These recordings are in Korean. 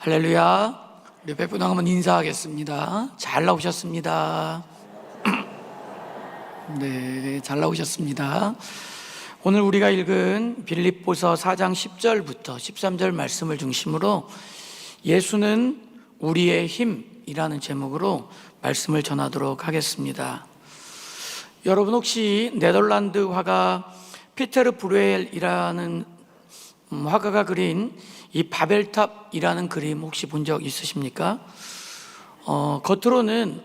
할렐루야. 우리 백분당 한번 인사하겠습니다. 잘 나오셨습니다. 네, 잘 나오셨습니다. 오늘 우리가 읽은 빌립보서 4장 10절부터 13절 말씀을 중심으로 예수는 우리의 힘이라는 제목으로 말씀을 전하도록 하겠습니다. 여러분 혹시 네덜란드 화가 피테르 브루엘이라는 화가가 그린 이 바벨탑이라는 그림 혹시 본 적 있으십니까? 겉으로는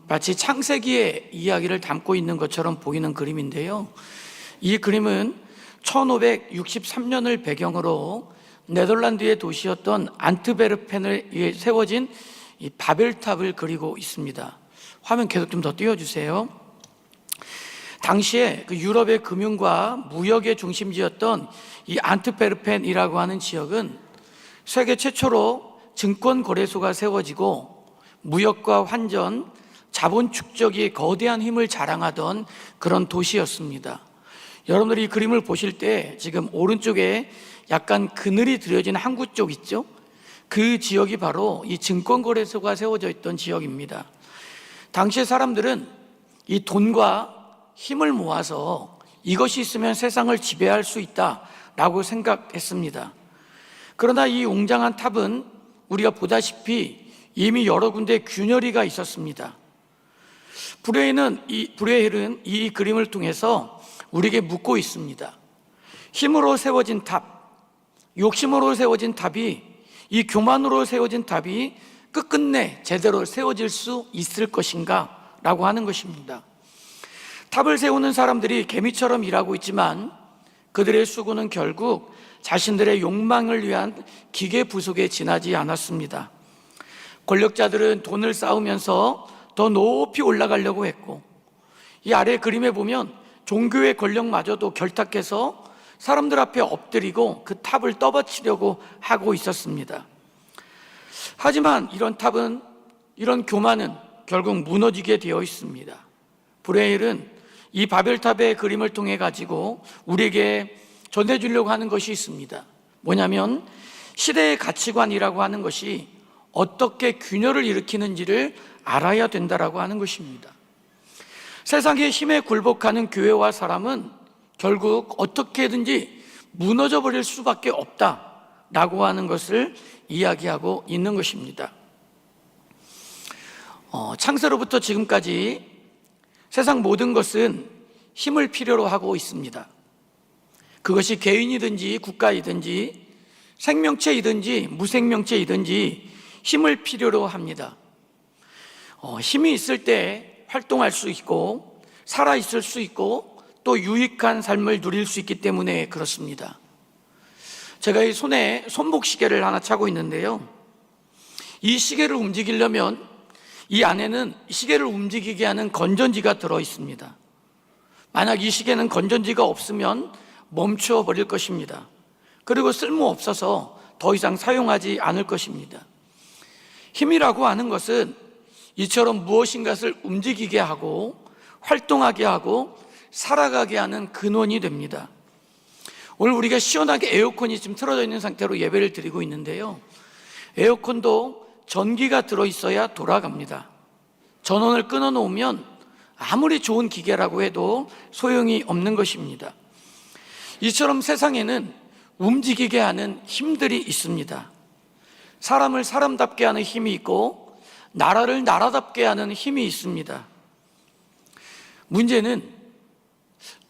마치 창세기의 이야기를 담고 있는 것처럼 보이는 그림인데요. 이 그림은 1563년을 배경으로 네덜란드의 도시였던 안트베르펜에 세워진 이 바벨탑을 그리고 있습니다. 화면 계속 좀 더 띄워주세요. 당시에 그 유럽의 금융과 무역의 중심지였던 이 안트베르펜이라고 하는 지역은 세계 최초로 증권 거래소가 세워지고 무역과 환전, 자본 축적이 거대한 힘을 자랑하던 그런 도시였습니다. 여러분들이 이 그림을 보실 때 지금 오른쪽에 약간 그늘이 들여진 항구 쪽 있죠? 그 지역이 바로 이 증권 거래소가 세워져 있던 지역입니다. 당시의 사람들은 이 돈과 힘을 모아서 이것이 있으면 세상을 지배할 수 있다라고 생각했습니다. 그러나 이 웅장한 탑은 우리가 보다시피 이미 여러 군데 균열이가 있었습니다. 브루엘은 이 그림을 통해서 우리에게 묻고 있습니다. 힘으로 세워진 탑, 욕심으로 세워진 탑이, 이 교만으로 세워진 탑이 끝끝내 제대로 세워질 수 있을 것인가? 라고 하는 것입니다. 탑을 세우는 사람들이 개미처럼 일하고 있지만 그들의 수고는 결국 자신들의 욕망을 위한 기계 부속에 지나지 않았습니다. 권력자들은 돈을 쌓으면서 더 높이 올라가려고 했고, 이 아래 그림에 보면 종교의 권력마저도 결탁해서 사람들 앞에 엎드리고 그 탑을 떠받치려고 하고 있었습니다. 하지만 이런 탑은, 이런 교만은 결국 무너지게 되어 있습니다. 브루엘은 이 바벨탑의 그림을 통해 가지고 우리에게 전해주려고 하는 것이 있습니다. 뭐냐면 시대의 가치관이라고 하는 것이 어떻게 균열을 일으키는지를 알아야 된다라고 하는 것입니다. 세상의 힘에 굴복하는 교회와 사람은 결국 어떻게든지 무너져 버릴 수밖에 없다라고 하는 것을 이야기하고 있는 것입니다. 창세로부터 지금까지 세상 모든 것은 힘을 필요로 하고 있습니다. 그것이 개인이든지 국가이든지 생명체이든지 무생명체이든지 힘을 필요로 합니다. 힘이 있을 때 활동할 수 있고 살아있을 수 있고 또 유익한 삶을 누릴 수 있기 때문에 그렇습니다. 제가 이 손에 손목 시계를 하나 차고 있는데요, 이 시계를 움직이려면 이 안에는 시계를 움직이게 하는 건전지가 들어 있습니다. 만약 이 시계는 건전지가 없으면 멈춰 버릴 것입니다. 그리고 쓸모없어서 더 이상 사용하지 않을 것입니다. 힘이라고 하는 것은 이처럼 무엇인가를 움직이게 하고 활동하게 하고 살아가게 하는 근원이 됩니다. 오늘 우리가 시원하게 에어컨이 지금 틀어져 있는 상태로 예배를 드리고 있는데요, 에어컨도 전기가 들어있어야 돌아갑니다. 전원을 끊어놓으면 아무리 좋은 기계라고 해도 소용이 없는 것입니다. 이처럼 세상에는 움직이게 하는 힘들이 있습니다. 사람을 사람답게 하는 힘이 있고 나라를 나라답게 하는 힘이 있습니다. 문제는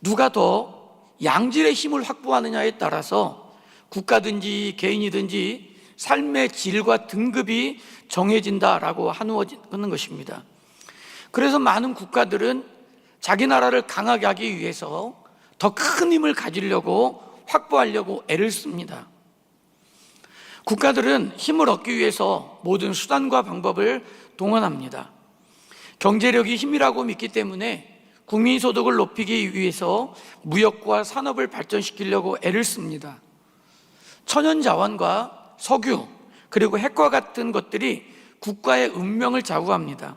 누가 더 양질의 힘을 확보하느냐에 따라서 국가든지 개인이든지 삶의 질과 등급이 정해진다라고 하는 것입니다. 그래서 많은 국가들은 자기 나라를 강하게 하기 위해서 더 큰 힘을 가지려고 확보하려고 애를 씁니다. 국가들은 힘을 얻기 위해서 모든 수단과 방법을 동원합니다. 경제력이 힘이라고 믿기 때문에 국민소득을 높이기 위해서 무역과 산업을 발전시키려고 애를 씁니다. 천연자원과 석유, 그리고 핵과 같은 것들이 국가의 운명을 좌우합니다.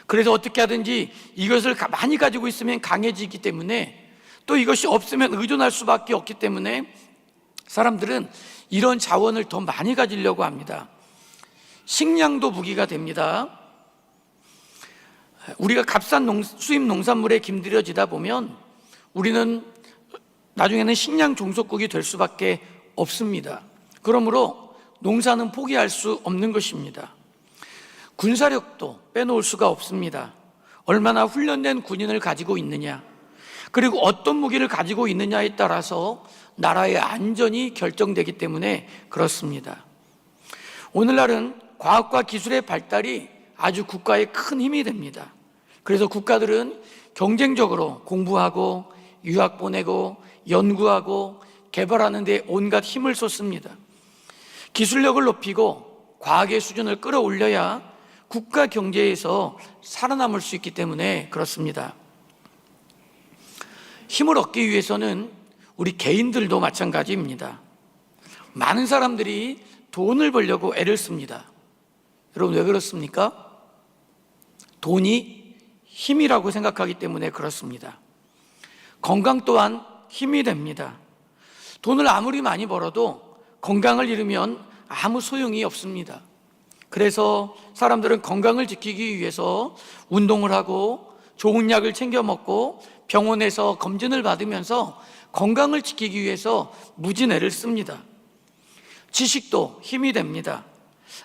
그래서 어떻게 하든지 이것을 많이 가지고 있으면 강해지기 때문에, 또 이것이 없으면 의존할 수밖에 없기 때문에 사람들은 이런 자원을 더 많이 가지려고 합니다. 식량도 무기가 됩니다. 우리가 값싼 수입 농산물에 김들여지다 보면 우리는 나중에는 식량 종속국이 될 수밖에 없습니다. 그러므로 농사는 포기할 수 없는 것입니다. 군사력도 빼놓을 수가 없습니다. 얼마나 훈련된 군인을 가지고 있느냐, 그리고 어떤 무기를 가지고 있느냐에 따라서 나라의 안전이 결정되기 때문에 그렇습니다. 오늘날은 과학과 기술의 발달이 아주 국가에 큰 힘이 됩니다. 그래서 국가들은 경쟁적으로 공부하고 유학 보내고 연구하고 개발하는 데 온갖 힘을 쏟습니다. 기술력을 높이고 과학의 수준을 끌어올려야 국가 경제에서 살아남을 수 있기 때문에 그렇습니다. 힘을 얻기 위해서는 우리 개인들도 마찬가지입니다. 많은 사람들이 돈을 벌려고 애를 씁니다. 여러분, 왜 그렇습니까? 돈이 힘이라고 생각하기 때문에 그렇습니다. 건강 또한 힘이 됩니다. 돈을 아무리 많이 벌어도 건강을 잃으면 아무 소용이 없습니다. 그래서 사람들은 건강을 지키기 위해서 운동을 하고 좋은 약을 챙겨 먹고 병원에서 검진을 받으면서 건강을 지키기 위해서 무진 애를 씁니다. 지식도 힘이 됩니다.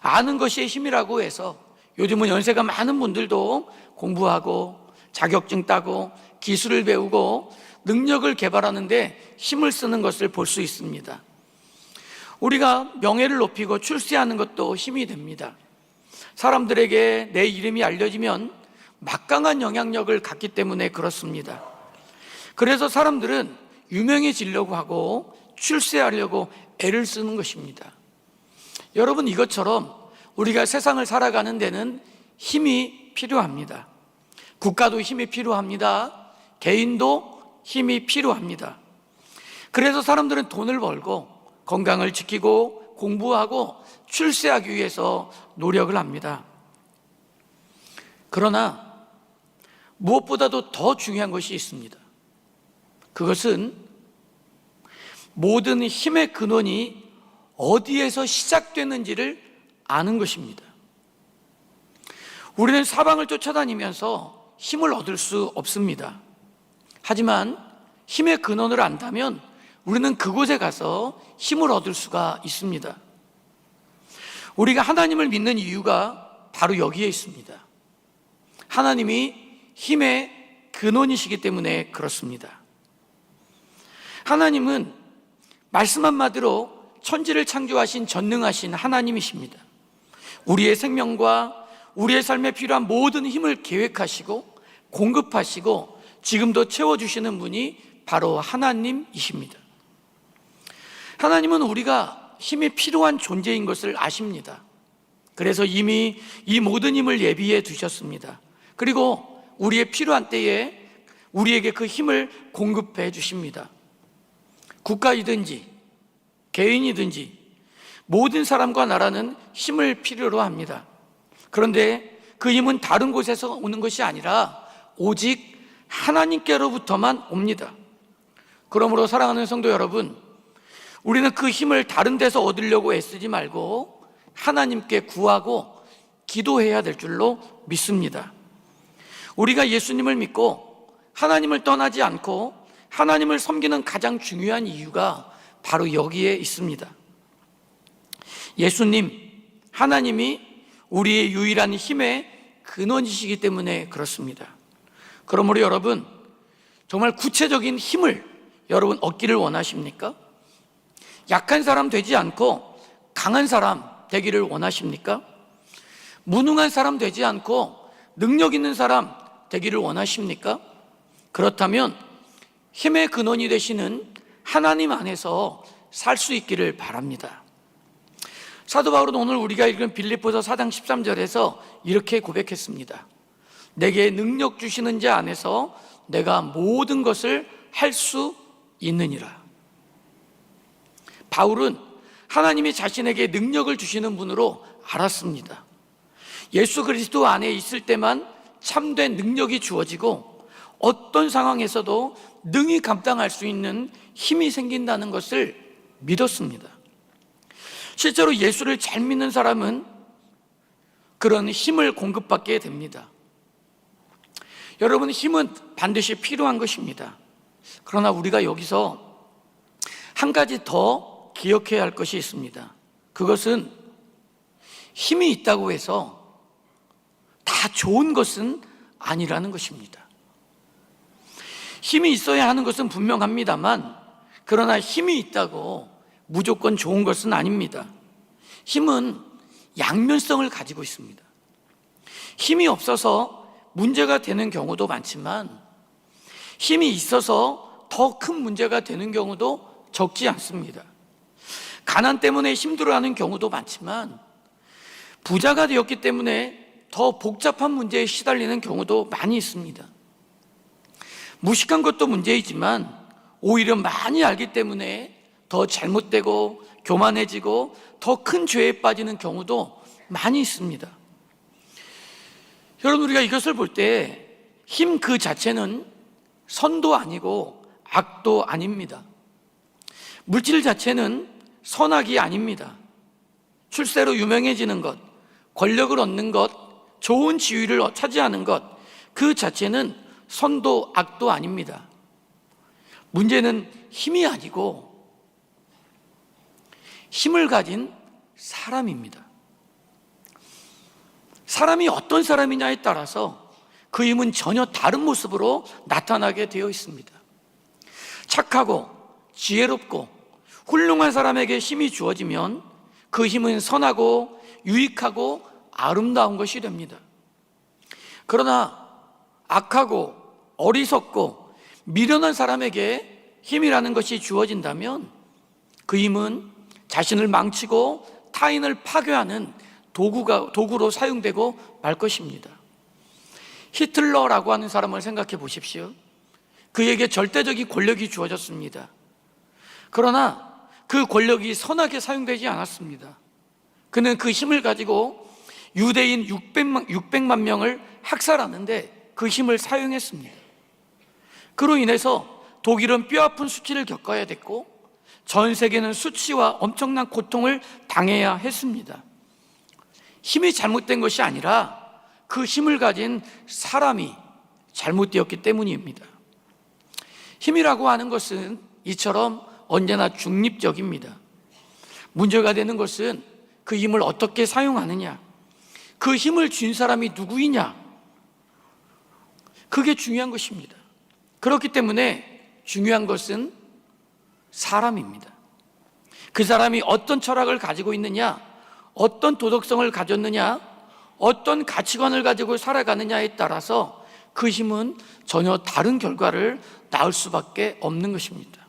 아는 것이 힘이라고 해서 요즘은 연세가 많은 분들도 공부하고 자격증 따고 기술을 배우고 능력을 개발하는데 힘을 쓰는 것을 볼 수 있습니다. 우리가 명예를 높이고 출세하는 것도 힘이 됩니다. 사람들에게 내 이름이 알려지면 막강한 영향력을 갖기 때문에 그렇습니다. 그래서 사람들은 유명해지려고 하고 출세하려고 애를 쓰는 것입니다. 여러분, 이것처럼 우리가 세상을 살아가는 데는 힘이 필요합니다. 국가도 힘이 필요합니다. 개인도 힘이 필요합니다. 그래서 사람들은 돈을 벌고 건강을 지키고 공부하고 출세하기 위해서 노력을 합니다. 그러나 무엇보다도 더 중요한 것이 있습니다. 그것은 모든 힘의 근원이 어디에서 시작되는지를 아는 것입니다. 우리는 사방을 쫓아다니면서 힘을 얻을 수 없습니다. 하지만 힘의 근원을 안다면 우리는 그곳에 가서 힘을 얻을 수가 있습니다. 우리가 하나님을 믿는 이유가 바로 여기에 있습니다. 하나님이 힘의 근원이시기 때문에 그렇습니다. 하나님은 말씀 한마디로 천지를 창조하신 전능하신 하나님이십니다. 우리의 생명과 우리의 삶에 필요한 모든 힘을 계획하시고 공급하시고 지금도 채워주시는 분이 바로 하나님이십니다. 하나님은 우리가 힘이 필요한 존재인 것을 아십니다. 그래서 이미 이 모든 힘을 예비해 두셨습니다. 그리고 우리의 필요한 때에 우리에게 그 힘을 공급해 주십니다. 국가이든지 개인이든지 모든 사람과 나라는 힘을 필요로 합니다. 그런데 그 힘은 다른 곳에서 오는 것이 아니라 오직 하나님께로부터만 옵니다. 그러므로 사랑하는 성도 여러분, 우리는 그 힘을 다른 데서 얻으려고 애쓰지 말고 하나님께 구하고 기도해야 될 줄로 믿습니다. 우리가 예수님을 믿고 하나님을 떠나지 않고 하나님을 섬기는 가장 중요한 이유가 바로 여기에 있습니다. 예수님, 하나님이 우리의 유일한 힘의 근원이시기 때문에 그렇습니다. 그러므로 여러분, 정말 구체적인 힘을 여러분 얻기를 원하십니까? 약한 사람 되지 않고 강한 사람 되기를 원하십니까? 무능한 사람 되지 않고 능력 있는 사람 되기를 원하십니까? 그렇다면 힘의 근원이 되시는 하나님 안에서 살 수 있기를 바랍니다. 사도 바울은 오늘 우리가 읽은 빌립보서 4장 13절에서 이렇게 고백했습니다. 내게 능력 주시는 자 안에서 내가 모든 것을 할 수 있느니라. 바울은 하나님이 자신에게 능력을 주시는 분으로 알았습니다. 예수 그리스도 안에 있을 때만 참된 능력이 주어지고 어떤 상황에서도 능히 감당할 수 있는 힘이 생긴다는 것을 믿었습니다. 실제로 예수를 잘 믿는 사람은 그런 힘을 공급받게 됩니다. 여러분, 힘은 반드시 필요한 것입니다. 그러나 우리가 여기서 한 가지 더 기억해야 할 것이 있습니다. 그것은 힘이 있다고 해서 다 좋은 것은 아니라는 것입니다. 힘이 있어야 하는 것은 분명합니다만, 그러나 힘이 있다고 무조건 좋은 것은 아닙니다. 힘은 양면성을 가지고 있습니다. 힘이 없어서 문제가 되는 경우도 많지만, 힘이 있어서 더 큰 문제가 되는 경우도 적지 않습니다. 가난 때문에 힘들어하는 경우도 많지만, 부자가 되었기 때문에 더 복잡한 문제에 시달리는 경우도 많이 있습니다. 무식한 것도 문제이지만 오히려 많이 알기 때문에 더 잘못되고 교만해지고 더 큰 죄에 빠지는 경우도 많이 있습니다. 여러분, 우리가 이것을 볼 때 힘 그 자체는 선도 아니고 악도 아닙니다. 물질 자체는 선악이 아닙니다. 출세로 유명해지는 것, 권력을 얻는 것, 좋은 지위를 차지하는 것, 그 자체는 선도 악도 아닙니다. 문제는 힘이 아니고 힘을 가진 사람입니다. 사람이 어떤 사람이냐에 따라서 그 힘은 전혀 다른 모습으로 나타나게 되어 있습니다. 착하고 지혜롭고 훌륭한 사람에게 힘이 주어지면 그 힘은 선하고 유익하고 아름다운 것이 됩니다. 그러나 악하고 어리석고 미련한 사람에게 힘이라는 것이 주어진다면 그 힘은 자신을 망치고 타인을 파괴하는 도구로 사용되고 말 것입니다. 히틀러라고 하는 사람을 생각해 보십시오. 그에게 절대적인 권력이 주어졌습니다. 그러나 그 권력이 선하게 사용되지 않았습니다. 그는 그 힘을 가지고 유대인 600만 명을 학살하는데 그 힘을 사용했습니다. 그로 인해서 독일은 뼈아픈 수치를 겪어야 됐고 전 세계는 수치와 엄청난 고통을 당해야 했습니다. 힘이 잘못된 것이 아니라 그 힘을 가진 사람이 잘못되었기 때문입니다. 힘이라고 하는 것은 이처럼 언제나 중립적입니다. 문제가 되는 것은 그 힘을 어떻게 사용하느냐, 그 힘을 쥔 사람이 누구이냐, 그게 중요한 것입니다. 그렇기 때문에 중요한 것은 사람입니다. 그 사람이 어떤 철학을 가지고 있느냐, 어떤 도덕성을 가졌느냐, 어떤 가치관을 가지고 살아가느냐에 따라서 그 힘은 전혀 다른 결과를 낳을 수밖에 없는 것입니다.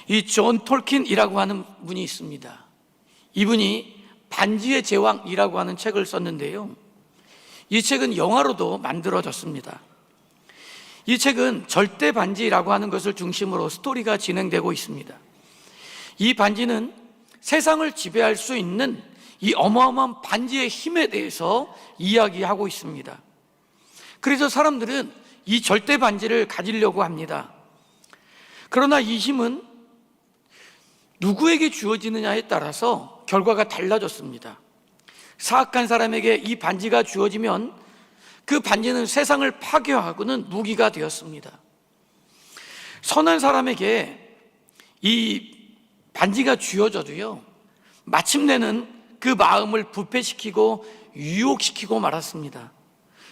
이 존 톨킨이라고 하는 분이 있습니다. 이분이 반지의 제왕이라고 하는 책을 썼는데요, 이 책은 영화로도 만들어졌습니다. 이 책은 절대 반지라고 하는 것을 중심으로 스토리가 진행되고 있습니다. 이 반지는 세상을 지배할 수 있는 이 어마어마한 반지의 힘에 대해서 이야기하고 있습니다. 그래서 사람들은 이 절대 반지를 가지려고 합니다. 그러나 이 힘은 누구에게 주어지느냐에 따라서 결과가 달라졌습니다. 사악한 사람에게 이 반지가 주어지면 그 반지는 세상을 파괴하고는 무기가 되었습니다. 선한 사람에게 이 반지가 주어져도요, 마침내는 그 마음을 부패시키고 유혹시키고 말았습니다.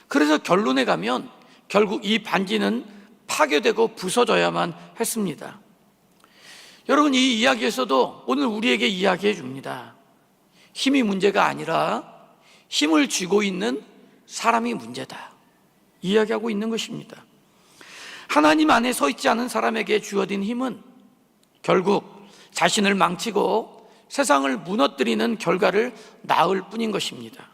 그래서 결론에 가면 결국 이 반지는 파괴되고 부서져야만 했습니다. 여러분, 이 이야기에서도 오늘 우리에게 이야기해 줍니다. 힘이 문제가 아니라 힘을 쥐고 있는 사람이 문제다, 이야기하고 있는 것입니다. 하나님 안에 서 있지 않은 사람에게 주어진 힘은 결국 자신을 망치고 세상을 무너뜨리는 결과를 낳을 뿐인 것입니다.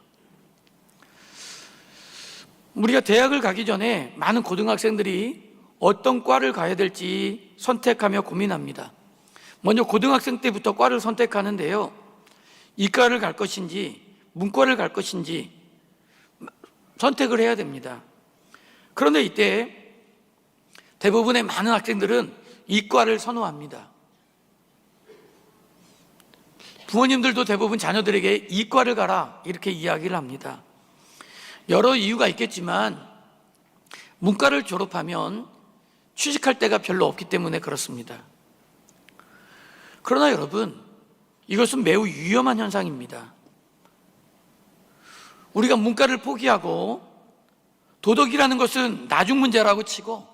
우리가 대학을 가기 전에 많은 고등학생들이 어떤 과를 가야 될지 선택하며 고민합니다. 먼저 고등학생 때부터 과를 선택하는데요, 이과를 갈 것인지 문과를 갈 것인지 선택을 해야 됩니다. 그런데 이때 대부분의 많은 학생들은 이과를 선호합니다. 부모님들도 대부분 자녀들에게 이과를 가라 이렇게 이야기를 합니다. 여러 이유가 있겠지만 문과를 졸업하면 취직할 데가 별로 없기 때문에 그렇습니다. 그러나 여러분, 이것은 매우 위험한 현상입니다. 우리가 문과를 포기하고 도덕이라는 것은 나중 문제라고 치고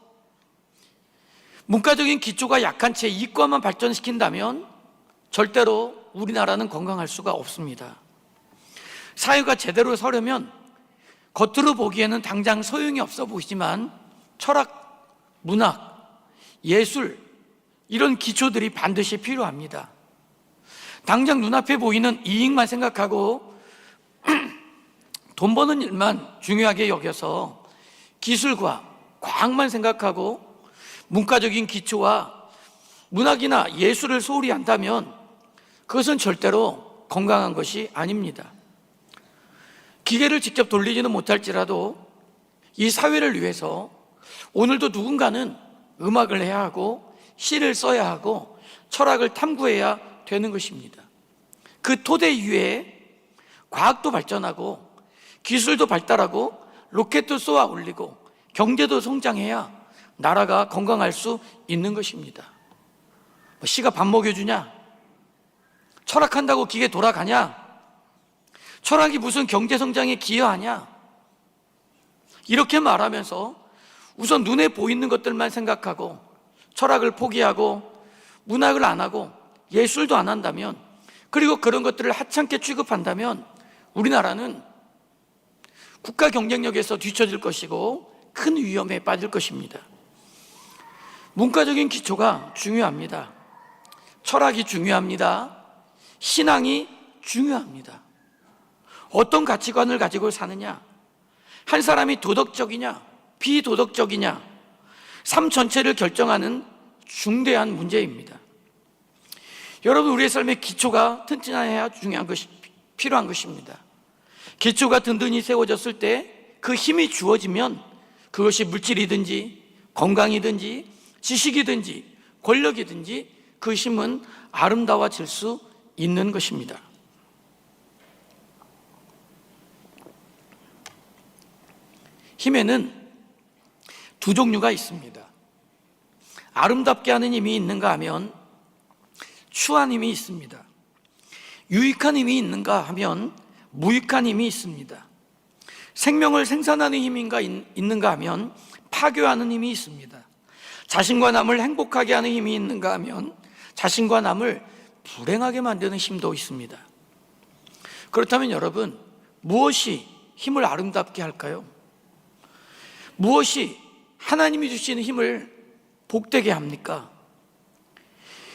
문과적인 기초가 약한 채 이과만 발전시킨다면 절대로 우리나라는 건강할 수가 없습니다. 사회가 제대로 서려면 겉으로 보기에는 당장 소용이 없어 보이지만 철학, 문학, 예술 이런 기초들이 반드시 필요합니다. 당장 눈앞에 보이는 이익만 생각하고 돈 버는 일만 중요하게 여겨서 기술과 과학만 생각하고 문과적인 기초와 문학이나 예술을 소홀히 한다면 그것은 절대로 건강한 것이 아닙니다. 기계를 직접 돌리지는 못할지라도 이 사회를 위해서 오늘도 누군가는 음악을 해야 하고 시를 써야 하고 철학을 탐구해야 되는 것입니다. 그 토대 위에 과학도 발전하고 기술도 발달하고 로켓도 쏘아 올리고 경제도 성장해야 나라가 건강할 수 있는 것입니다. 시가 밥 먹여주냐? 철학한다고 기계 돌아가냐? 철학이 무슨 경제 성장에 기여하냐? 이렇게 말하면서 우선 눈에 보이는 것들만 생각하고 철학을 포기하고 문학을 안 하고 예술도 안 한다면, 그리고 그런 것들을 하찮게 취급한다면 우리나라는 국가 경쟁력에서 뒤처질 것이고 큰 위험에 빠질 것입니다. 문과적인 기초가 중요합니다. 철학이 중요합니다. 신앙이 중요합니다. 어떤 가치관을 가지고 사느냐, 한 사람이 도덕적이냐 비도덕적이냐, 삶 전체를 결정하는 중대한 문제입니다. 여러분, 우리의 삶의 기초가 튼튼해야 필요한 것입니다. 기초가 든든히 세워졌을 때 그 힘이 주어지면 그것이 물질이든지 건강이든지 지식이든지 권력이든지 그 힘은 아름다워질 수 있는 것입니다. 힘에는 두 종류가 있습니다. 아름답게 하는 힘이 있는가 하면 추한 힘이 있습니다. 유익한 힘이 있는가 하면 무익한 힘이 있습니다. 생명을 생산하는 힘이 있는가 하면 파괴하는 힘이 있습니다. 자신과 남을 행복하게 하는 힘이 있는가 하면 자신과 남을 불행하게 만드는 힘도 있습니다. 그렇다면 여러분, 무엇이 힘을 아름답게 할까요? 무엇이 하나님이 주시는 힘을 복되게 합니까?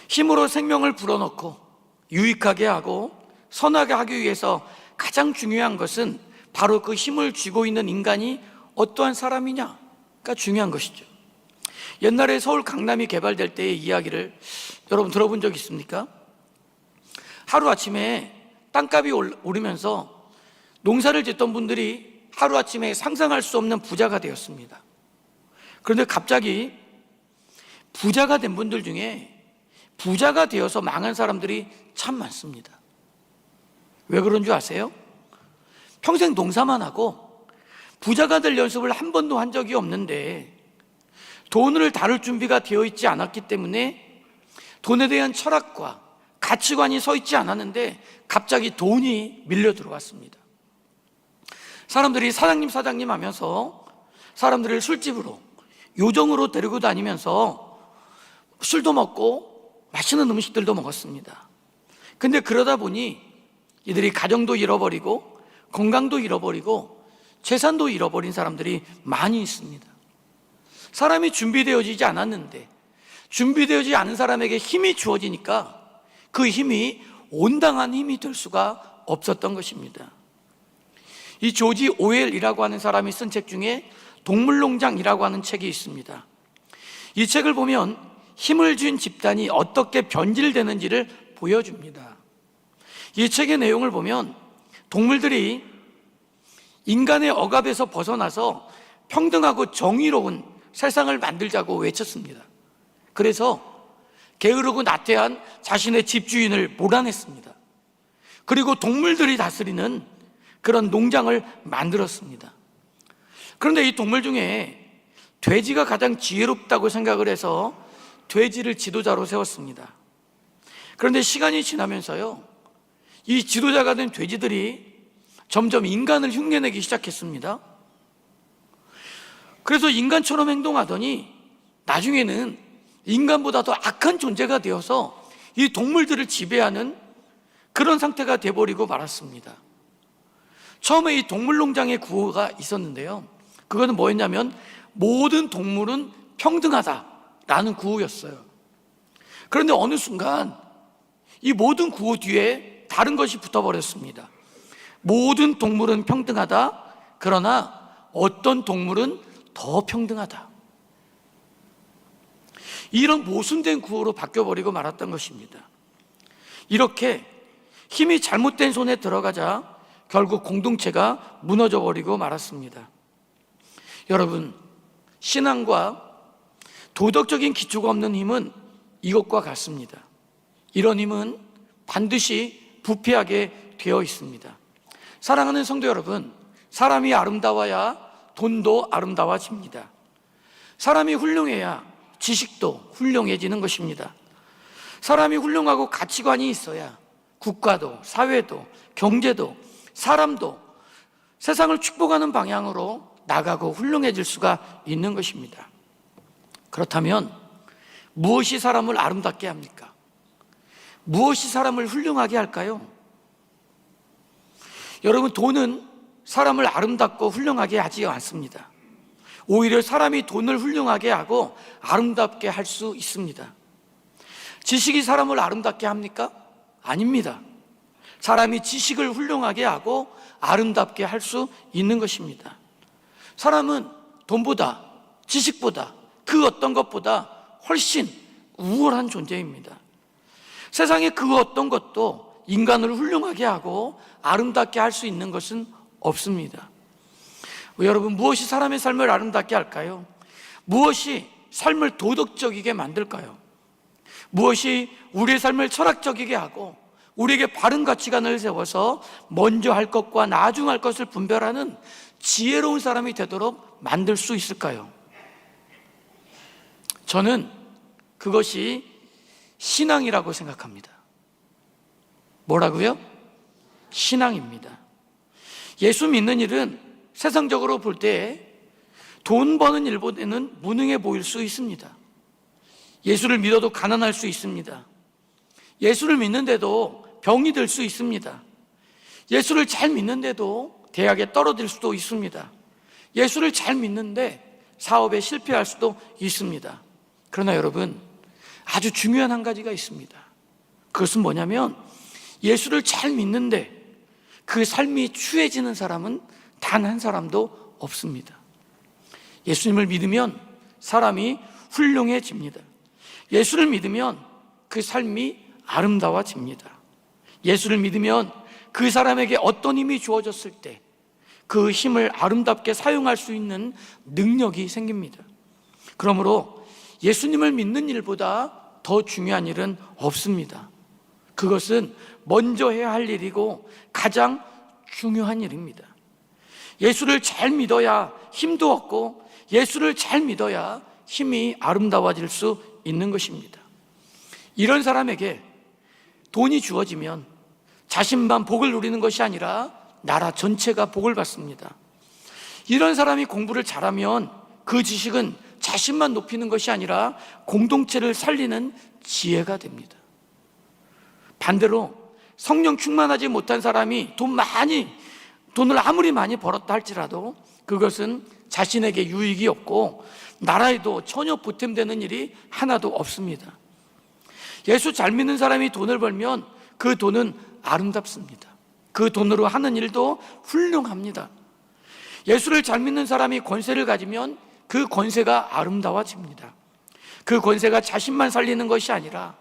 힘으로 생명을 불어넣고 유익하게 하고 선하게 하기 위해서 가장 중요한 것은 바로 그 힘을 쥐고 있는 인간이 어떠한 사람이냐가 중요한 것이죠. 옛날에 서울 강남이 개발될 때의 이야기를 여러분 들어본 적 있습니까? 하루아침에 땅값이 오르면서 농사를 짓던 분들이 하루아침에 상상할 수 없는 부자가 되었습니다. 그런데 갑자기 부자가 된 분들 중에 부자가 되어서 망한 사람들이 참 많습니다. 왜 그런 줄 아세요? 평생 농사만 하고 부자가 될 연습을 한 번도 한 적이 없는데 돈을 다룰 준비가 되어 있지 않았기 때문에 돈에 대한 철학과 가치관이 서 있지 않았는데 갑자기 돈이 밀려 들어왔습니다. 사람들이 사장님 하면서 사람들을 술집으로 요정으로 데리고 다니면서 술도 먹고 맛있는 음식들도 먹었습니다. 근데 그러다 보니 이들이 가정도 잃어버리고 건강도 잃어버리고 재산도 잃어버린 사람들이 많이 있습니다. 사람이 준비되어지지 않았는데 준비되어지지 않은 사람에게 힘이 주어지니까 그 힘이 온당한 힘이 될 수가 없었던 것입니다. 이 조지 오웰이라고 하는 사람이 쓴 책 중에 동물농장이라고 하는 책이 있습니다. 이 책을 보면 힘을 준 집단이 어떻게 변질되는지를 보여줍니다. 이 책의 내용을 보면 동물들이 인간의 억압에서 벗어나서 평등하고 정의로운 세상을 만들자고 외쳤습니다. 그래서 게으르고 나태한 자신의 집주인을 몰아냈습니다. 그리고 동물들이 다스리는 그런 농장을 만들었습니다. 그런데 이 동물 중에 돼지가 가장 지혜롭다고 생각을 해서 돼지를 지도자로 세웠습니다. 그런데 시간이 지나면서요, 이 지도자가 된 돼지들이 점점 인간을 흉내내기 시작했습니다. 그래서 인간처럼 행동하더니 나중에는 인간보다 더 악한 존재가 되어서 이 동물들을 지배하는 그런 상태가 돼버리고 말았습니다. 처음에 이 동물농장의 구호가 있었는데요, 그거는 뭐였냐면 모든 동물은 평등하다라는 구호였어요. 그런데 어느 순간 이 모든 구호 뒤에 다른 것이 붙어버렸습니다. 모든 동물은 평등하다, 그러나 어떤 동물은 더 평등하다. 이런 모순된 구호로 바뀌어버리고 말았던 것입니다. 이렇게 힘이 잘못된 손에 들어가자 결국 공동체가 무너져버리고 말았습니다. 여러분, 신앙과 도덕적인 기초가 없는 힘은 이것과 같습니다. 이런 힘은 반드시 부패하게 되어 있습니다. 사랑하는 성도 여러분, 사람이 아름다워야 돈도 아름다워집니다. 사람이 훌륭해야 지식도 훌륭해지는 것입니다. 사람이 훌륭하고 가치관이 있어야 국가도, 사회도, 경제도, 사람도 세상을 축복하는 방향으로 나가고 훌륭해질 수가 있는 것입니다. 그렇다면 무엇이 사람을 아름답게 합니까? 무엇이 사람을 훌륭하게 할까요? 여러분, 돈은 사람을 아름답고 훌륭하게 하지 않습니다. 오히려 사람이 돈을 훌륭하게 하고 아름답게 할 수 있습니다. 지식이 사람을 아름답게 합니까? 아닙니다. 사람이 지식을 훌륭하게 하고 아름답게 할 수 있는 것입니다. 사람은 돈보다, 지식보다, 그 어떤 것보다 훨씬 우월한 존재입니다. 세상에 그 어떤 것도 인간을 훌륭하게 하고 아름답게 할 수 있는 것은 없습니다. 여러분, 무엇이 사람의 삶을 아름답게 할까요? 무엇이 삶을 도덕적이게 만들까요? 무엇이 우리의 삶을 철학적이게 하고 우리에게 바른 가치관을 세워서 먼저 할 것과 나중 할 것을 분별하는 지혜로운 사람이 되도록 만들 수 있을까요? 저는 그것이 신앙이라고 생각합니다. 뭐라고요? 신앙입니다. 예수 믿는 일은 세상적으로 볼 때 돈 버는 일보다는 무능해 보일 수 있습니다. 예수를 믿어도 가난할 수 있습니다. 예수를 믿는데도 병이 들 수 있습니다. 예수를 잘 믿는데도 대학에 떨어질 수도 있습니다. 예수를 잘 믿는데 사업에 실패할 수도 있습니다. 그러나 여러분, 아주 중요한 한 가지가 있습니다. 그것은 뭐냐면 예수를 잘 믿는데 그 삶이 추해지는 사람은 단 한 사람도 없습니다. 예수님을 믿으면 사람이 훌륭해집니다. 예수를 믿으면 그 삶이 아름다워집니다. 예수를 믿으면 그 사람에게 어떤 힘이 주어졌을 때 그 힘을 아름답게 사용할 수 있는 능력이 생깁니다. 그러므로 예수님을 믿는 일보다 더 중요한 일은 없습니다. 그것은 먼저 해야 할 일이고 가장 중요한 일입니다. 예수를 잘 믿어야 힘도 얻고 예수를 잘 믿어야 힘이 아름다워질 수 있는 것입니다. 이런 사람에게 돈이 주어지면 자신만 복을 누리는 것이 아니라 나라 전체가 복을 받습니다. 이런 사람이 공부를 잘하면 그 지식은 자신만 높이는 것이 아니라 공동체를 살리는 지혜가 됩니다. 반대로 성령 충만하지 못한 사람이 돈을 아무리 많이 벌었다 할지라도 그것은 자신에게 유익이 없고 나라에도 전혀 보탬되는 일이 하나도 없습니다. 예수 잘 믿는 사람이 돈을 벌면 그 돈은 아름답습니다. 그 돈으로 하는 일도 훌륭합니다. 예수를 잘 믿는 사람이 권세를 가지면 그 권세가 아름다워집니다. 그 권세가 자신만 살리는 것이 아니라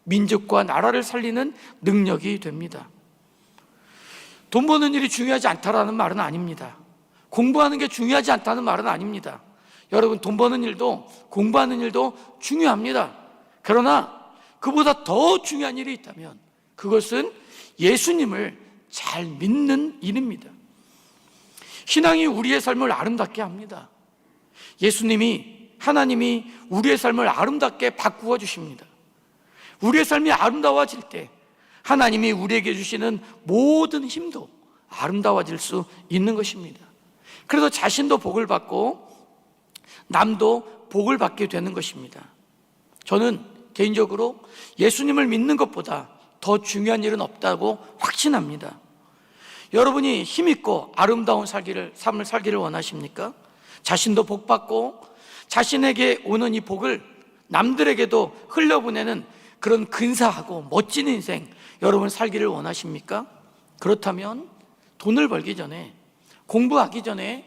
민족과 나라를 살리는 능력이 됩니다. 돈 버는 일이 중요하지 않다라는 말은 아닙니다. 공부하는 게 중요하지 않다는 말은 아닙니다. 여러분, 돈 버는 일도 공부하는 일도 중요합니다. 그러나 그보다 더 중요한 일이 있다면 그것은 예수님을 잘 믿는 일입니다. 신앙이 우리의 삶을 아름답게 합니다. 하나님이 우리의 삶을 아름답게 바꾸어 주십니다. 우리의 삶이 아름다워질 때 하나님이 우리에게 주시는 모든 힘도 아름다워질 수 있는 것입니다. 그래서 자신도 복을 받고 남도 복을 받게 되는 것입니다. 저는 개인적으로 예수님을 믿는 것보다 더 중요한 일은 없다고 확신합니다. 여러분이 힘있고 아름다운 삶을 살기를 원하십니까? 자신도 복 받고 자신에게 오는 이 복을 남들에게도 흘려보내는 그런 근사하고 멋진 인생 여러분 살기를 원하십니까? 그렇다면 돈을 벌기 전에, 공부하기 전에,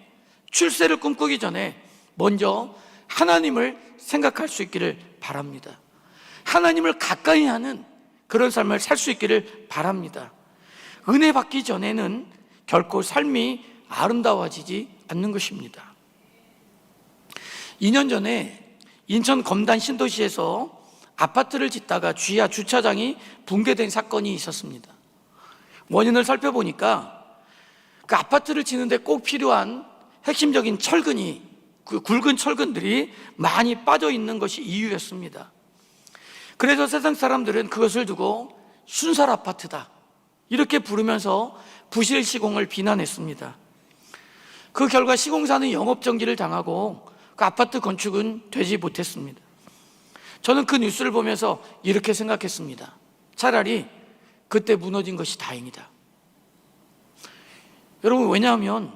출세를 꿈꾸기 전에 먼저 하나님을 생각할 수 있기를 바랍니다. 하나님을 가까이 하는 그런 삶을 살 수 있기를 바랍니다. 은혜 받기 전에는 결코 삶이 아름다워지지 않는 것입니다. 2년 전에 인천 검단 신도시에서 아파트를 짓다가 지하 주차장이 붕괴된 사건이 있었습니다. 원인을 살펴보니까 그 아파트를 짓는데 꼭 필요한 핵심적인 철근이, 그 굵은 철근들이 많이 빠져 있는 것이 이유였습니다. 그래서 세상 사람들은 그것을 두고 순살 아파트다 이렇게 부르면서 부실 시공을 비난했습니다. 그 결과 시공사는 영업정지를 당하고 그 아파트 건축은 되지 못했습니다. 저는 그 뉴스를 보면서 이렇게 생각했습니다. 차라리 그때 무너진 것이 다행이다. 여러분, 왜냐하면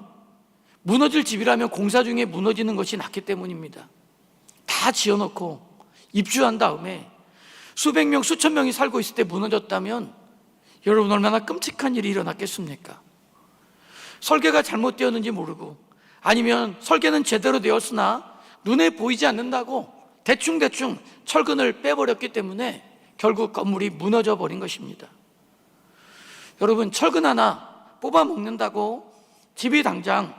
무너질 집이라면 공사 중에 무너지는 것이 낫기 때문입니다. 다 지어놓고 입주한 다음에 수백 명, 수천 명이 살고 있을 때 무너졌다면 여러분 얼마나 끔찍한 일이 일어났겠습니까? 설계가 잘못되었는지 모르고 아니면 설계는 제대로 되었으나 눈에 보이지 않는다고 대충 철근을 빼버렸기 때문에 결국 건물이 무너져 버린 것입니다. 여러분, 철근 하나 뽑아 먹는다고 집이 당장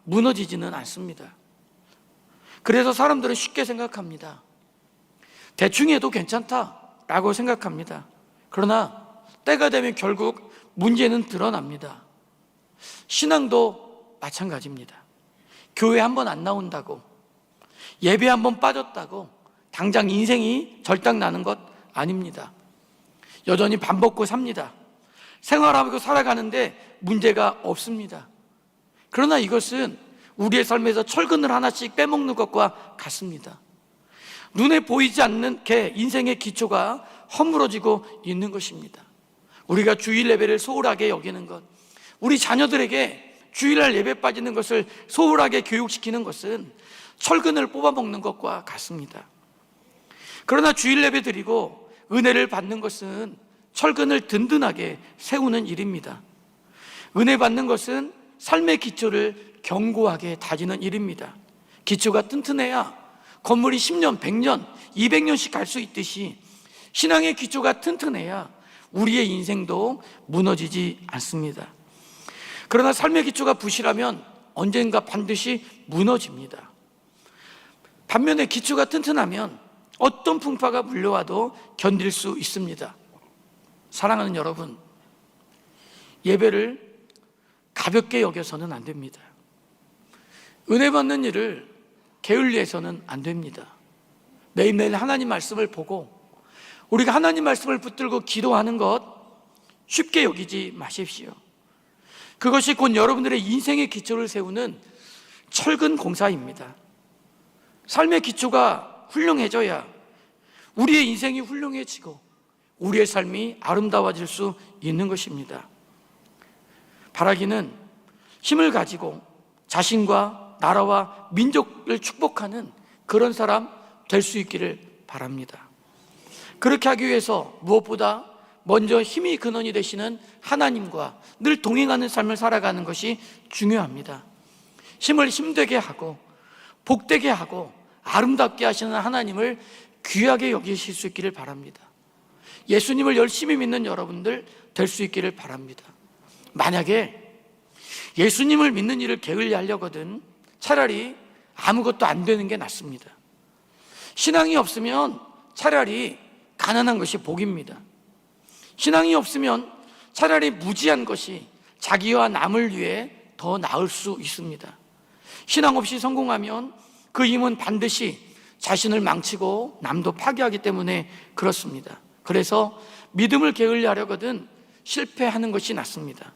무너지지는 않습니다. 그래서 사람들은 쉽게 생각합니다. 대충 해도 괜찮다라고 생각합니다. 그러나 때가 되면 결국 문제는 드러납니다. 신앙도 마찬가지입니다. 교회 한 번 안 나온다고, 예배 한 번 빠졌다고 당장 인생이 절단나는 것 아닙니다. 여전히 밥 먹고 삽니다. 생활하고 살아가는데 문제가 없습니다. 그러나 이것은 우리의 삶에서 철근을 하나씩 빼먹는 것과 같습니다. 눈에 보이지 않는 인생의 기초가 허물어지고 있는 것입니다. 우리가 주일 예배를 소홀하게 여기는 것, 우리 자녀들에게 주일날 예배 빠지는 것을 소홀하게 교육시키는 것은 철근을 뽑아먹는 것과 같습니다. 그러나 주일 예배 드리고 은혜를 받는 것은 철근을 든든하게 세우는 일입니다. 은혜 받는 것은 삶의 기초를 견고하게 다지는 일입니다. 기초가 튼튼해야 건물이 10년, 100년, 200년씩 갈 수 있듯이 신앙의 기초가 튼튼해야 우리의 인생도 무너지지 않습니다. 그러나 삶의 기초가 부실하면 언젠가 반드시 무너집니다. 반면에 기초가 튼튼하면 어떤 풍파가 물려와도 견딜 수 있습니다. 사랑하는 여러분, 예배를 가볍게 여겨서는 안 됩니다. 은혜 받는 일을 게을리해서는 안 됩니다. 매일매일 하나님 말씀을 보고 우리가 하나님 말씀을 붙들고 기도하는 것 쉽게 여기지 마십시오. 그것이 곧 여러분들의 인생의 기초를 세우는 철근 공사입니다. 삶의 기초가 훌륭해져야 우리의 인생이 훌륭해지고 우리의 삶이 아름다워질 수 있는 것입니다. 바라기는 힘을 가지고 자신과 나라와 민족을 축복하는 그런 사람 될 수 있기를 바랍니다. 그렇게 하기 위해서 무엇보다 먼저 힘이 근원이 되시는 하나님과 늘 동행하는 삶을 살아가는 것이 중요합니다. 힘을 힘되게 하고 복되게 하고 아름답게 하시는 하나님을 귀하게 여기실 수 있기를 바랍니다. 예수님을 열심히 믿는 여러분들 될 수 있기를 바랍니다. 만약에 예수님을 믿는 일을 게을리 하려거든 차라리 아무것도 안 되는 게 낫습니다. 신앙이 없으면 차라리 가난한 것이 복입니다. 신앙이 없으면 차라리 무지한 것이 자기와 남을 위해 더 나을 수 있습니다. 신앙 없이 성공하면 그 힘은 반드시 자신을 망치고 남도 파괴하기 때문에 그렇습니다. 그래서 믿음을 게을리 하려거든 실패하는 것이 낫습니다.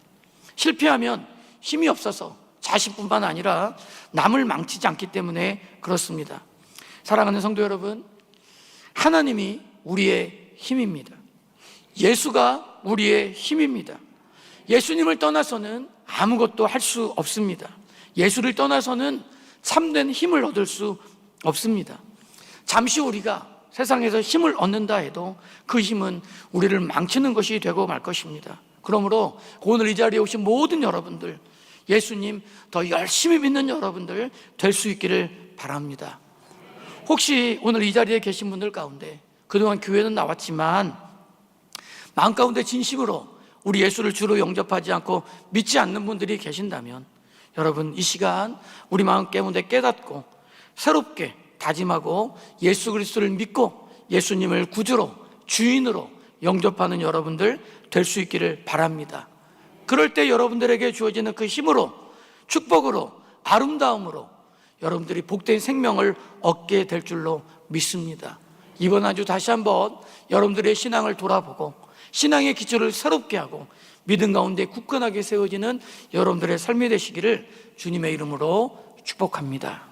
실패하면 힘이 없어서 자신뿐만 아니라 남을 망치지 않기 때문에 그렇습니다. 사랑하는 성도 여러분, 하나님이 우리의 힘입니다. 예수가 우리의 힘입니다. 예수님을 떠나서는 아무것도 할 수 없습니다. 예수를 떠나서는 참된 힘을 얻을 수 없습니다. 잠시 우리가 세상에서 힘을 얻는다 해도 그 힘은 우리를 망치는 것이 되고 말 것입니다. 그러므로 오늘 이 자리에 오신 모든 여러분들, 예수님 더 열심히 믿는 여러분들 될 수 있기를 바랍니다. 혹시 오늘 이 자리에 계신 분들 가운데 그동안 교회는 나왔지만 마음 가운데 진심으로 우리 예수를 주로 영접하지 않고 믿지 않는 분들이 계신다면, 여러분 이 시간 우리 마음 가운데 깨닫고 새롭게 다짐하고 예수 그리스도를 믿고 예수님을 구주로 주인으로 영접하는 여러분들 될 수 있기를 바랍니다. 그럴 때 여러분들에게 주어지는 그 힘으로, 축복으로, 아름다움으로 여러분들이 복된 생명을 얻게 될 줄로 믿습니다. 이번 한 주 다시 한번 여러분들의 신앙을 돌아보고 신앙의 기초를 새롭게 하고 믿음 가운데 굳건하게 세워지는 여러분들의 삶이 되시기를 주님의 이름으로 축복합니다.